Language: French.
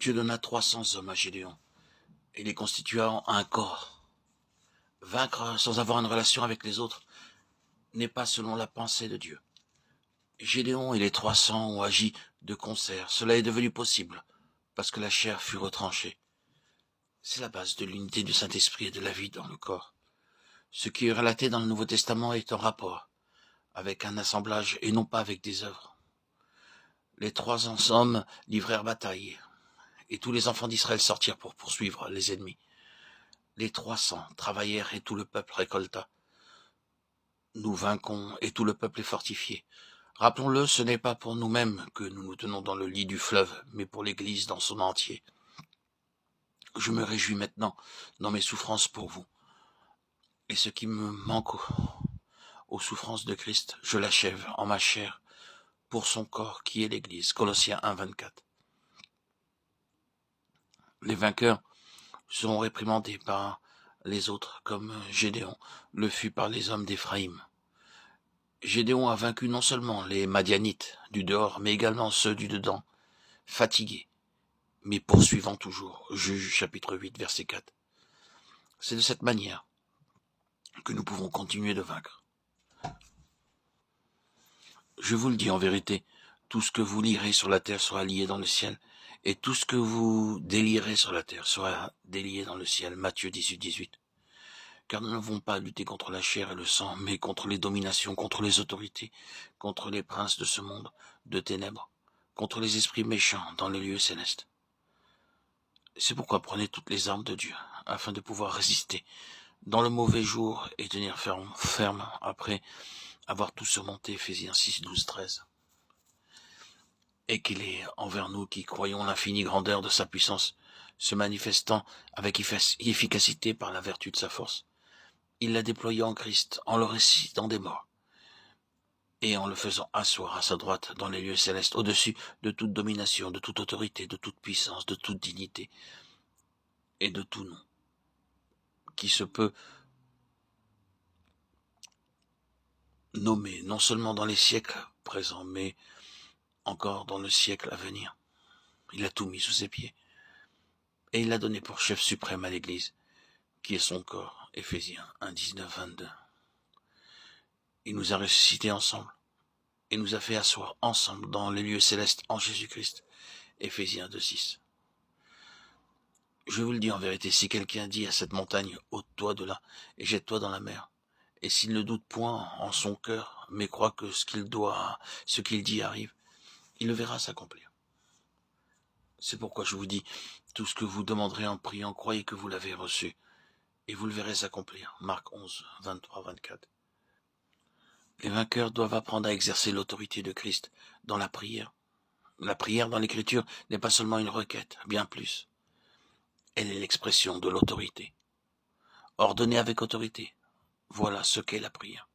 Dieu donna 300 hommes à Gédéon et les constitua en un corps. Vaincre sans avoir une relation avec les autres n'est pas selon la pensée de Dieu. Gédéon et les 300 ont agi de concert. Cela est devenu possible parce que la chair fut retranchée. C'est la base de l'unité du Saint-Esprit et de la vie dans le corps. Ce qui est relaté dans le Nouveau Testament est en rapport avec un assemblage et non pas avec des œuvres. Les 300 hommes livrèrent bataille et tous les enfants d'Israël sortirent pour poursuivre les ennemis. Les 300 travaillèrent et tout le peuple récolta. Nous vainquons et tout le peuple est fortifié. Rappelons-le, ce n'est pas pour nous-mêmes que nous nous tenons dans le lit du fleuve, mais pour l'Église dans son entier. Je me réjouis maintenant dans mes souffrances pour vous. Et ce qui me manque aux souffrances de Christ, je l'achève en ma chair pour son corps qui est l'Église. Colossiens 1, 24. Les vainqueurs seront réprimandés par les autres, comme Gédéon le fut par les hommes d'Éphraïm. Gédéon a vaincu non seulement les Madianites du dehors, mais également ceux du dedans, fatigués, mais poursuivant toujours. Juge chapitre 8, verset 4. C'est de cette manière que nous pouvons continuer de vaincre. Je vous le dis en vérité, tout ce que vous lirez sur la terre sera lié dans le ciel, et tout ce que vous délierez sur la terre sera délié dans le ciel. Matthieu 18, 18. Car nous n'avons pas à lutter contre la chair et le sang, mais contre les dominations, contre les autorités, contre les princes de ce monde de ténèbres, contre les esprits méchants dans les lieux célestes. C'est pourquoi prenez toutes les armes de Dieu, afin de pouvoir résister dans le mauvais jour et tenir ferme après avoir tout surmonté. Ephésiens 6, 12, 13. Et qu'il est envers nous qui croyons l'infinie grandeur de sa puissance, se manifestant avec efficacité par la vertu de sa force. Il l'a déployé en Christ, en le ressuscitant des morts, et en le faisant asseoir à sa droite dans les lieux célestes, au-dessus de toute domination, de toute autorité, de toute puissance, de toute dignité, et de tout nom, qui se peut nommer non seulement dans les siècles présents, mais encore dans le siècle à venir. Il a tout mis sous ses pieds, et il l'a donné pour chef suprême à l'Église, qui est son corps. Ephésiens 1, 19, 22. Il nous a ressuscités ensemble, et nous a fait asseoir ensemble dans les lieux célestes en Jésus-Christ. Ephésiens 2, 6. Je vous le dis en vérité, si quelqu'un dit à cette montagne, ôte-toi de là, et jette-toi dans la mer, et s'il ne doute point en son cœur, mais croit que ce qu'il dit arrive, il le verra s'accomplir. C'est pourquoi je vous dis, tout ce que vous demanderez en priant, croyez que vous l'avez reçu, et vous le verrez s'accomplir. Marc 11, 23, 24. Les vainqueurs doivent apprendre à exercer l'autorité de Christ dans la prière. La prière dans l'Écriture n'est pas seulement une requête, bien plus. Elle est l'expression de l'autorité. Ordonner avec autorité, voilà ce qu'est la prière.